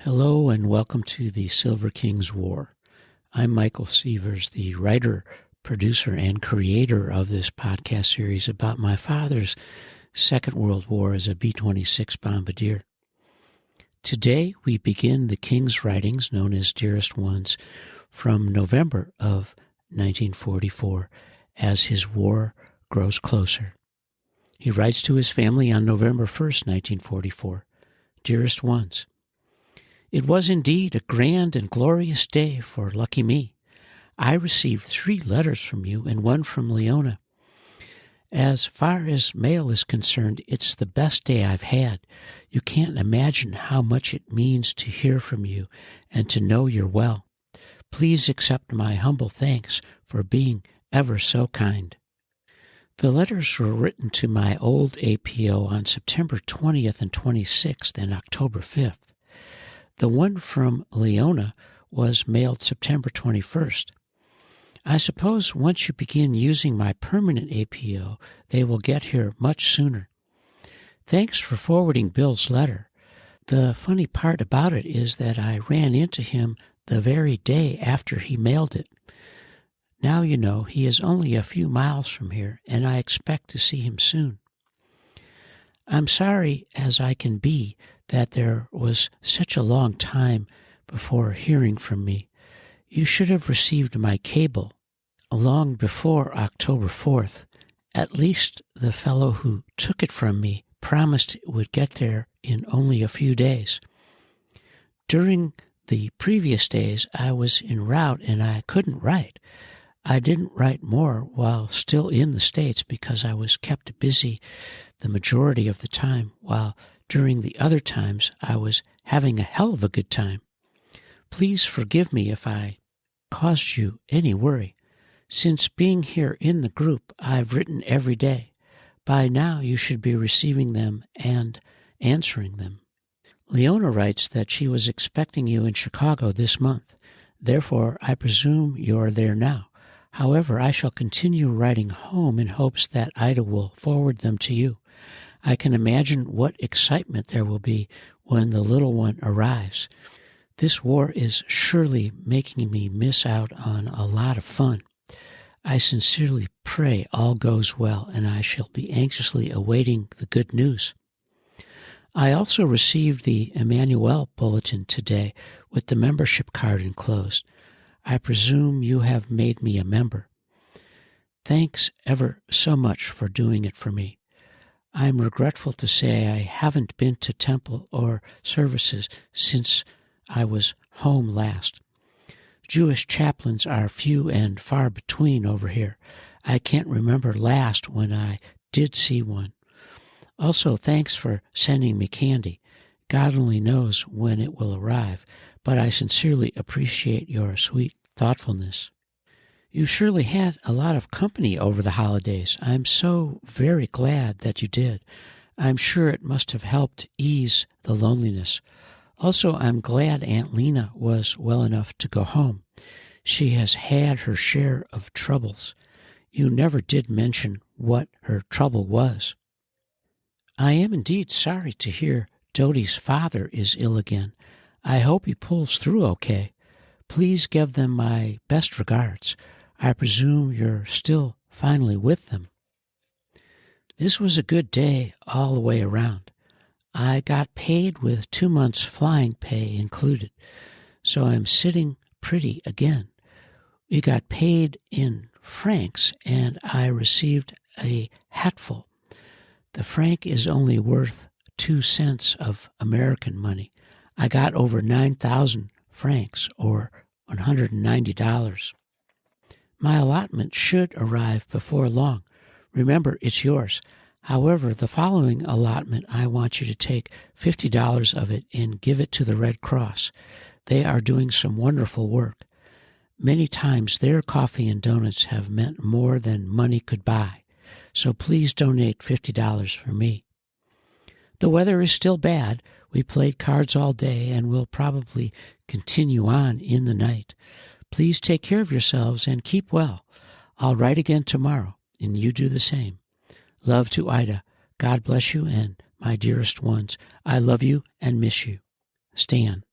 Hello and welcome to the Silver King's War. I'm Michael Sievers, the writer, producer, and creator of this podcast series about my father's Second World War as a B-26 bombardier. Today we begin the King's writings, known as Dearest Ones, from November of 1944 as his war grows closer. He writes to his family on November 1st, 1944, Dearest Ones. It was indeed a grand and glorious day for lucky me. I received 3 letters from you and 1 from Leona. As far as mail is concerned, it's the best day I've had. You can't imagine how much it means to hear from you and to know you're well. Please accept my humble thanks for being ever so kind. The letters were written to my old APO on September 20th and 26th and October 5th. The one from Leona was mailed September 21st. I suppose once you begin using my permanent APO, they will get here much sooner. Thanks for forwarding Bill's letter. The funny part about it is that I ran into him the very day after he mailed it. Now you know he is only a few miles from here, and I expect to see him soon. I'm sorry as I can be that there was such a long time before hearing from me. You should have received my cable long before October 4th. At least the fellow who took it from me promised it would get there in only a few days. During the previous days, I was en route and I couldn't write. I didn't write more while still in the States because I was kept busy the majority of the time, while during the other times I was having a hell of a good time. Please forgive me if I caused you any worry. Since being here in the group, I've written every day. By now you should be receiving them and answering them. Leona writes that she was expecting you in Chicago this month. Therefore, I presume you're there now. However, I shall continue writing home in hopes that Ida will forward them to you. I can imagine what excitement there will be when the little one arrives. This war is surely making me miss out on a lot of fun. I sincerely pray all goes well, and I shall be anxiously awaiting the good news. I also received the Emmanuel Bulletin today with the membership card enclosed. I presume you have made me a member. Thanks ever so much for doing it for me. I am regretful to say I haven't been to temple or services since I was home last. Jewish chaplains are few and far between over here. I can't remember last when I did see one. Also, thanks for sending me candy. God only knows when it will arrive, but I sincerely appreciate your sweet thoughtfulness. You surely had a lot of company over the holidays. I'm so very glad that you did. I'm sure it must have helped ease the loneliness. Also, I'm glad Aunt Lena was well enough to go home. She has had her share of troubles. You never did mention what her trouble was. I am indeed sorry to hear Dodie's father is ill again. I hope he pulls through okay. Please give them my best regards. I presume you're still finally with them. This was a good day all the way around. I got paid with 2 months flying pay included, so I'm sitting pretty again. We got paid in francs, and I received a hatful. The franc is only worth 2 cents of American money. I got over 9,000 francs, or $190. My allotment should arrive before long. Remember, it's yours. However, the following allotment, I want you to take $50 of it and give it to the Red Cross. They are doing some wonderful work. Many times their coffee and donuts have meant more than money could buy. So please donate $50 for me. The weather is still bad. We played cards all day and will probably continue on in the night. Please take care of yourselves and keep well. I'll write again tomorrow, and you do the same. Love to Ida. God bless you and my dearest ones. I love you and miss you. Stan.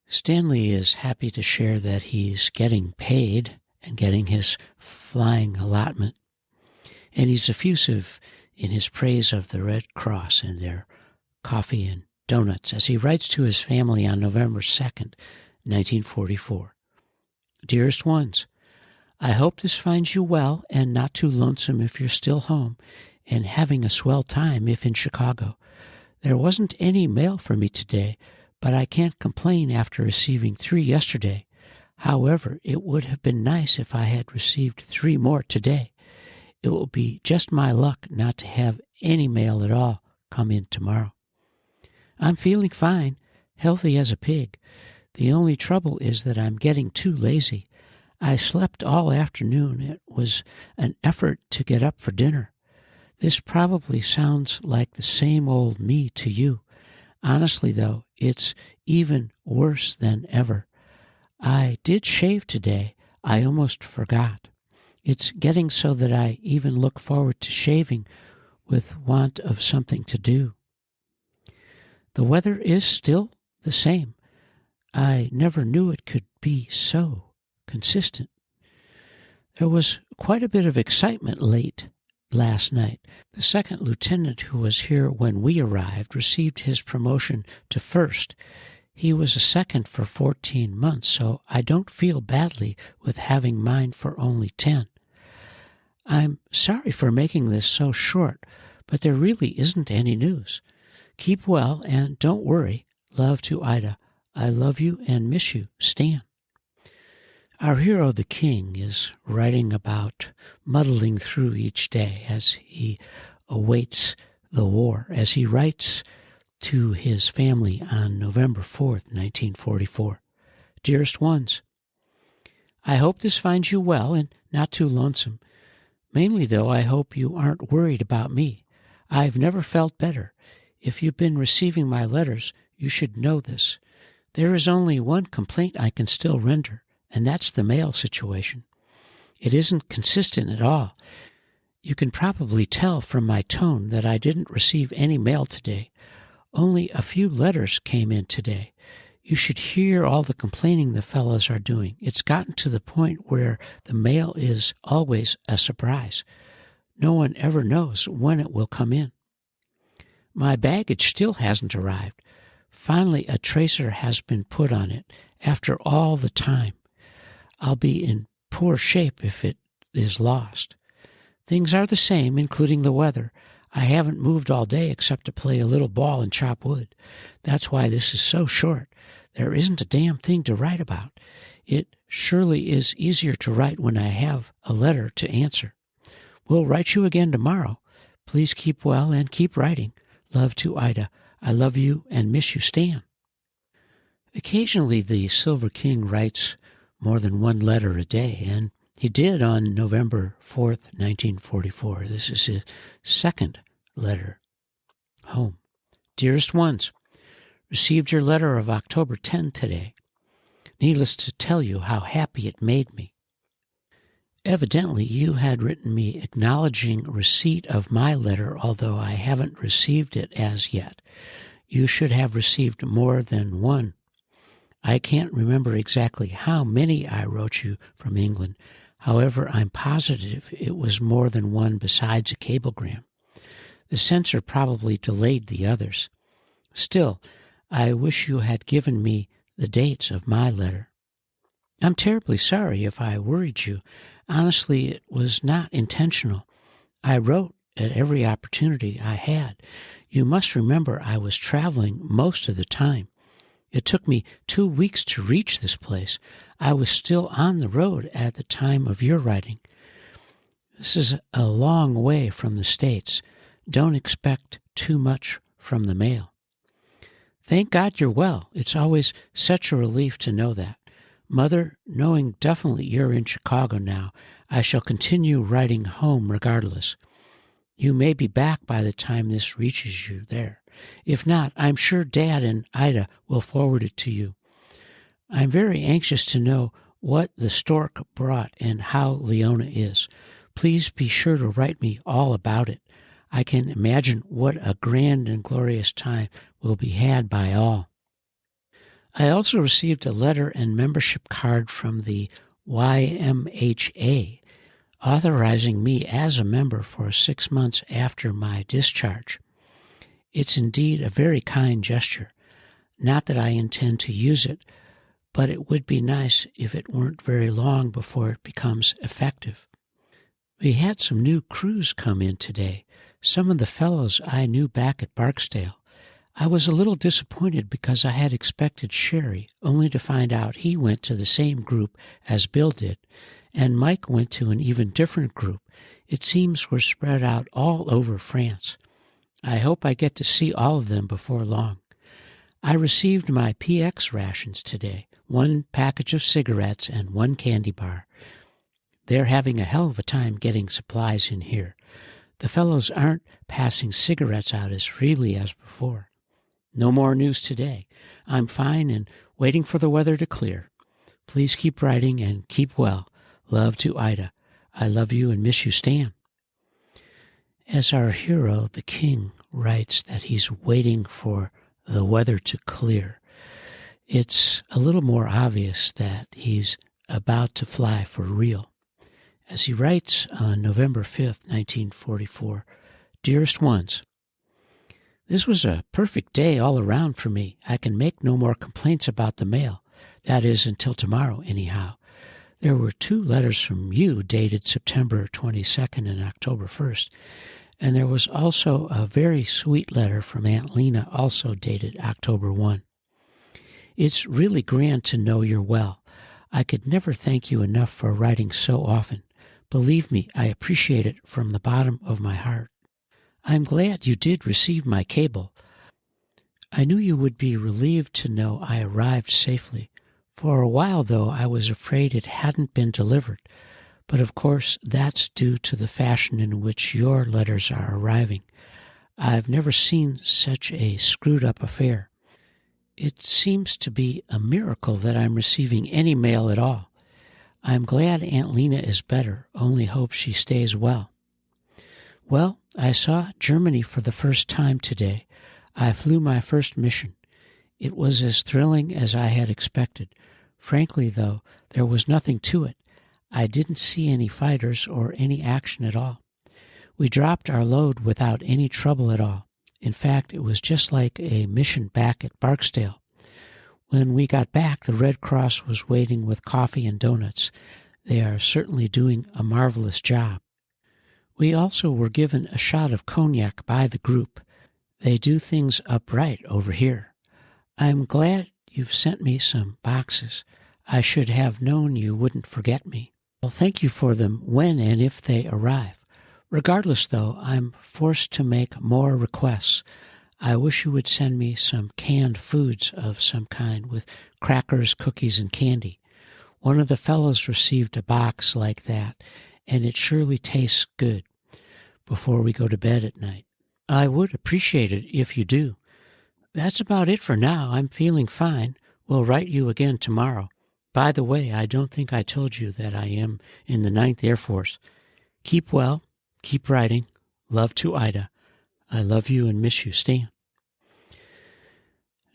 Stanley is happy to share that he's getting paid and getting his flying allotment, and he's effusive in his praise of the Red Cross and their coffee and donuts as he writes to his family on November 2nd, 1944. Dearest Ones, I hope this finds you well and not too lonesome if you're still home and having a swell time if in Chicago. There wasn't any mail for me today, but I can't complain after receiving 3 yesterday. However, it would have been nice if I had received 3 more today. It will be just my luck not to have any mail at all come in tomorrow. I'm feeling fine, healthy as a pig. The only trouble is that I'm getting too lazy. I slept all afternoon. It was an effort to get up for dinner. This probably sounds like the same old me to you. Honestly, though, it's even worse than ever. I did shave today. I almost forgot. It's getting so that I even look forward to shaving with want of something to do. The weather is still the same. I never knew it could be so consistent. There was quite a bit of excitement late last night. The second lieutenant who was here when we arrived received his promotion to first. He was a second for 14 months, so I don't feel badly with having mine for only 10. I'm sorry for making this so short, but there really isn't any news. Keep well and don't worry. Love to Ida. I love you and miss you, Stan. Our hero, the king, is writing about muddling through each day as he awaits the war, as he writes to his family on November 4th, 1944. Dearest Ones, I hope this finds you well and not too lonesome. Mainly, though, I hope you aren't worried about me. I've never felt better. If you've been receiving my letters, you should know this. There is only one complaint I can still render, and that's the mail situation. It isn't consistent at all. You can probably tell from my tone that I didn't receive any mail today. Only a few letters came in today. You should hear all the complaining the fellows are doing. It's gotten to the point where the mail is always a surprise. No one ever knows when it will come in. My baggage still hasn't arrived. Finally, a tracer has been put on it after all the time. I'll be in poor shape if it is lost. Things are the same, including the weather. I haven't moved all day except to play a little ball and chop wood. That's why this is so short. There isn't a damn thing to write about. It surely is easier to write when I have a letter to answer. We'll write you again tomorrow. Please keep well and keep writing. Love to Ida. I love you and miss you, Stan. Occasionally, the Silver King writes more than one letter a day, and he did on November 4th, 1944. This is his second letter home. Dearest Ones, received your letter of October 10 today. Needless to tell you how happy it made me. Evidently, you had written me acknowledging receipt of my letter, although I haven't received it as yet. You should have received more than one. I can't remember exactly how many I wrote you from England. However, I'm positive it was more than one besides a cablegram. The censor probably delayed the others. Still, I wish you had given me the dates of my letter. I'm terribly sorry if I worried you. Honestly, it was not intentional. I wrote at every opportunity I had. You must remember I was traveling most of the time. It took me 2 weeks to reach this place. I was still on the road at the time of your writing. This is a long way from the States. Don't expect too much from the mail. Thank God you're well. It's always such a relief to know that. Mother, knowing definitely you're in Chicago now, I shall continue writing home regardless. You may be back by the time this reaches you there. If not, I'm sure Dad and Ida will forward it to you. I'm very anxious to know what the stork brought and how Leona is. Please be sure to write me all about it. I can imagine what a grand and glorious time will be had by all. I also received a letter and membership card from the YMHA, authorizing me as a member for 6 months after my discharge. It's indeed a very kind gesture. Not that I intend to use it, but it would be nice if it weren't very long before it becomes effective. We had some new crews come in today, some of the fellows I knew back at Barksdale. I was a little disappointed because I had expected Sherry, only to find out he went to the same group as Bill did, and Mike went to an even different group. It seems we're spread out all over France. I hope I get to see all of them before long. I received my PX rations today, 1 package of cigarettes and 1 candy bar. They're having a hell of a time getting supplies in here. The fellows aren't passing cigarettes out as freely as before. No more news today. I'm fine and waiting for the weather to clear. Please keep writing and keep well. Love to Ida. I love you and miss you, Stan. As our hero, the king, writes that he's waiting for the weather to clear, it's a little more obvious that he's about to fly for real. As he writes on November 5th, 1944, Dearest Ones, this was a perfect day all around for me. I can make no more complaints about the mail. That is, until tomorrow, anyhow. There were 2 letters from you dated September 22nd and October 1st, and there was also a very sweet letter from Aunt Lena, also dated October 1. It's really grand to know you're well. I could never thank you enough for writing so often. Believe me, I appreciate it from the bottom of my heart. I'm glad you did receive my cable. I knew you would be relieved to know I arrived safely. For a while, though, I was afraid it hadn't been delivered. But of course, that's due to the fashion in which your letters are arriving. I've never seen such a screwed-up affair. It seems to be a miracle that I'm receiving any mail at all. I'm glad Aunt Lena is better, only hope she stays well. Well, I saw Germany for the first time today. I flew my first mission. It was as thrilling as I had expected. Frankly, though, there was nothing to it. I didn't see any fighters or any action at all. We dropped our load without any trouble at all. In fact, it was just like a mission back at Barksdale. When we got back, the Red Cross was waiting with coffee and donuts. They are certainly doing a marvelous job. We also were given a shot of cognac by the group. They do things upright over here. I'm glad you've sent me some boxes. I should have known you wouldn't forget me. Well, thank you for them when and if they arrive. Regardless, though, I'm forced to make more requests. I wish you would send me some canned foods of some kind with crackers, cookies, and candy. One of the fellows received a box like that, and it surely tastes good before we go to bed at night. I would appreciate it if you do. That's about it for now. I'm feeling fine. We'll write you again tomorrow. By the way, I don't think I told you that I am in the 9th Air Force. Keep well. Keep writing. Love to Ida. I love you and miss you, Stan.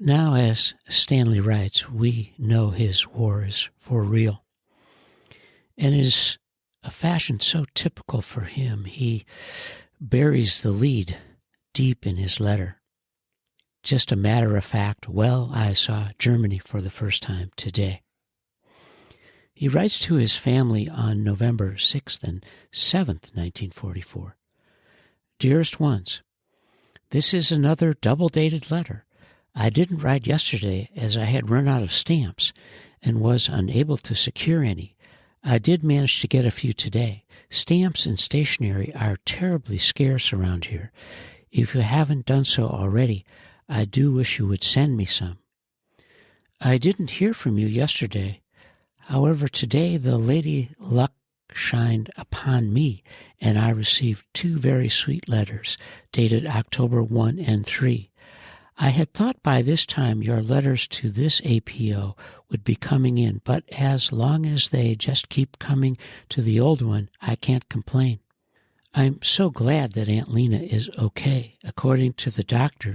Now, as Stanley writes, we know his war is for real. And it is a fashion so typical for him, he buries the lead deep in his letter. Just a matter of fact, well, I saw Germany for the first time today. He writes to his family on November 6th and 7th, 1944. Dearest Ones, this is another double-dated letter. I didn't write yesterday as I had run out of stamps and was unable to secure any. I did manage to get a few today. Stamps and stationery are terribly scarce around here. If you haven't done so already, I do wish you would send me some. I didn't hear from you yesterday. However, today the Lady Luck shined upon me, and I received 2 very sweet letters, dated October 1 and 3. I had thought by this time your letters to this APO would be coming in, but as long as they just keep coming to the old one, I can't complain. I'm so glad that Aunt Lena is okay. According to the doctor,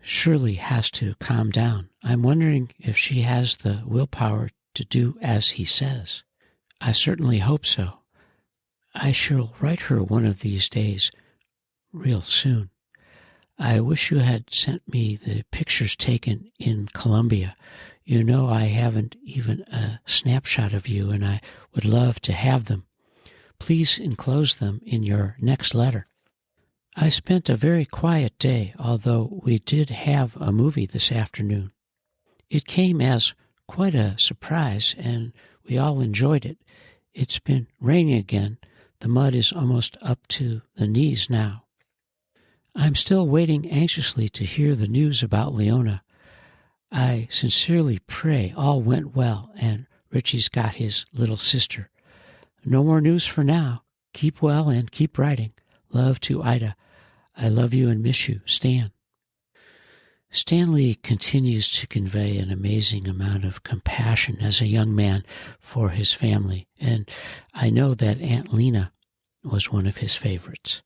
surely has to calm down. I'm wondering if she has the willpower to do as he says. I certainly hope so. I shall write her one of these days, real soon. I wish you had sent me the pictures taken in Colombia. You know I haven't even a snapshot of you, and I would love to have them. Please enclose them in your next letter. I spent a very quiet day, although we did have a movie this afternoon. It came as quite a surprise, and we all enjoyed it. It's been raining again. The mud is almost up to the knees now. I'm still waiting anxiously to hear the news about Leona. I sincerely pray all went well and Richie's got his little sister. No more news for now. Keep well and keep writing. Love to Ida. I love you and miss you, Stan. Stanley continues to convey an amazing amount of compassion as a young man for his family, and I know that Aunt Lena was one of his favorites.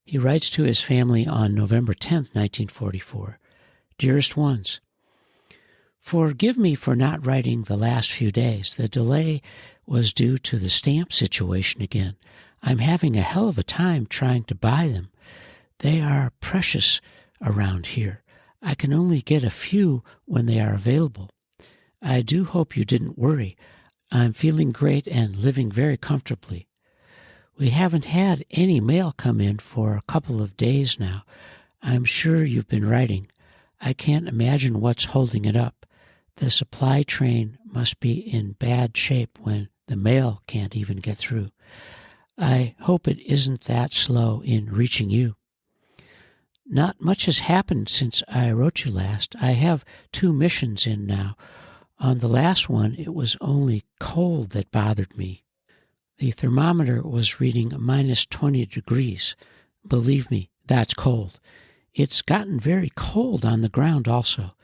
He writes to his family on November 10th, 1944, Dearest Ones, forgive me for not writing the last few days. The delay was due to the stamp situation again. I'm having a hell of a time trying to buy them. They are precious around here. I can only get a few when they are available. I do hope you didn't worry. I'm feeling great and living very comfortably. We haven't had any mail come in for a couple of days now. I'm sure you've been writing. I can't imagine what's holding it up. The supply train must be in bad shape when the mail can't even get through. I hope it isn't that slow in reaching you. Not much has happened since I wrote you last. I have 2 missions in now. On the last one, it was only cold that bothered me. The thermometer was reading minus 20 degrees. Believe me, that's cold. It's gotten very cold on the ground also.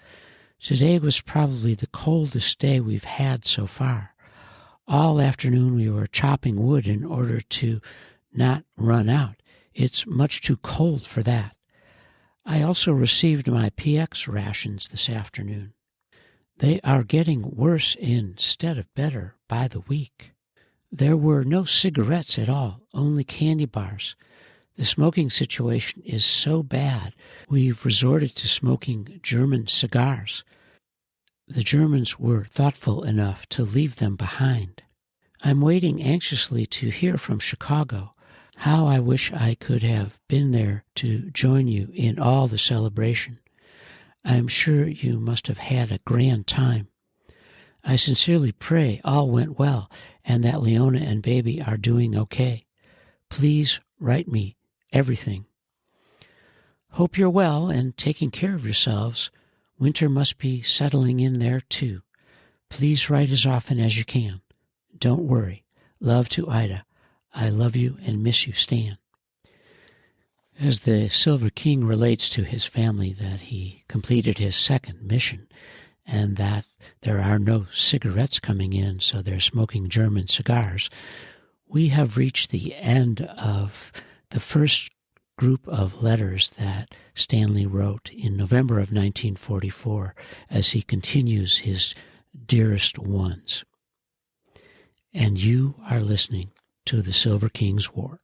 Today was probably the coldest day we've had so far. All afternoon we were chopping wood in order to not run out. It's much too cold for that. I also received my PX rations this afternoon. They are getting worse instead of better by the week. There were no cigarettes at all, only candy bars. The smoking situation is so bad, we've resorted to smoking German cigars. The Germans were thoughtful enough to leave them behind. I'm waiting anxiously to hear from Chicago. How I wish I could have been there to join you in all the celebration. I'm sure you must have had a grand time. I sincerely pray all went well and that Leona and baby are doing okay. Please write me everything. Hope you're well and taking care of yourselves. Winter must be settling in there too. Please write as often as you can. Don't worry. Love to Ida. I love you and miss you, Stan. As the Silver King relates to his family that he completed his 2nd mission and that there are no cigarettes coming in, so they're smoking German cigars, we have reached the end of the first group of letters that Stanley wrote in November of 1944 as he continues his Dearest Ones. And you are listening to the Silver King's War.